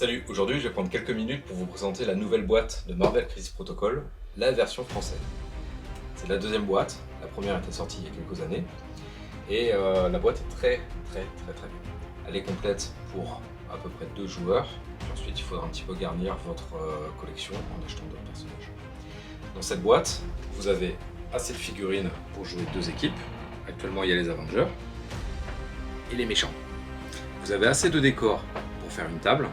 Salut, aujourd'hui je vais prendre quelques minutes pour vous présenter la nouvelle boîte de Marvel Crisis Protocol, la version française. C'est la deuxième boîte, la première était sortie il y a quelques années, et la boîte est très bien. Elle est complète pour à peu près 2 joueurs, puis ensuite il faudra un petit peu garnir votre collection en achetant d'autres personnages. Dans cette boîte, vous avez assez de figurines pour jouer 2 équipes, actuellement il y a les Avengers, et les méchants. Vous avez assez de décors pour faire une table.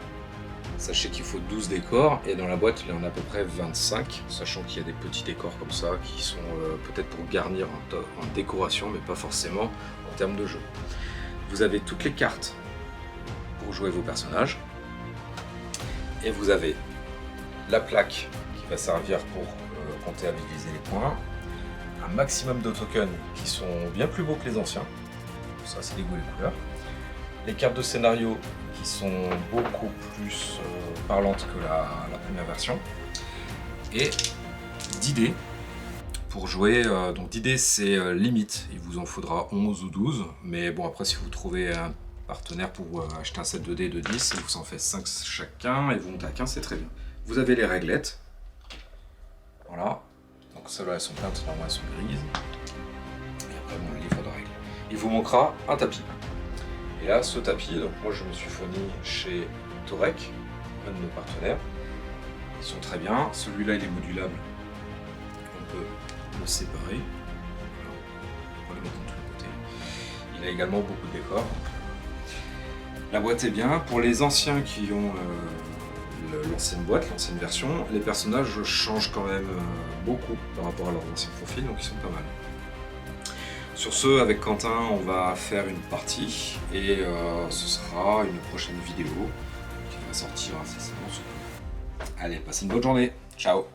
Sachez qu'il faut 12 décors et dans la boîte il y en a à peu près 25, sachant qu'il y a des petits décors comme ça qui sont peut-être pour garnir en décoration mais pas forcément en termes de jeu. Vous avez toutes les cartes pour jouer vos personnages et vous avez la plaque qui va servir pour comptabiliser les points, un maximum de tokens qui sont bien plus beaux que les anciens, ça c'est les goûts et les couleurs, les cartes de scénario qui sont beaucoup plus parlantes que la première version, et d'idées pour jouer. Donc d'idées c'est limite, il vous en faudra 11 ou 12, mais bon après si vous trouvez un partenaire pour acheter un set de dés de 10, il vous en fait 5 chacun et vous montez à 15, c'est très bien. Vous avez les réglettes, voilà, donc celles-là elles sont peintes, normalement elles sont grises, et après bon, le livre de règles. Il vous manquera un tapis. Et là, ce tapis, donc moi je me suis fourni chez Torek, un de nos partenaires. Ils sont très bien. Celui-là, il est modulable. On peut le séparer. On peut le mettre de tous les côtés. Il a également beaucoup de décors. La boîte est bien. Pour les anciens qui ont l'ancienne boîte, l'ancienne version, les personnages changent quand même beaucoup par rapport à leurs anciens profils, donc ils sont pas mal. Sur ce, avec Quentin, on va faire une partie et ce sera une prochaine vidéo qui va sortir incessamment sous peu. Allez, passez une bonne journée. Ciao!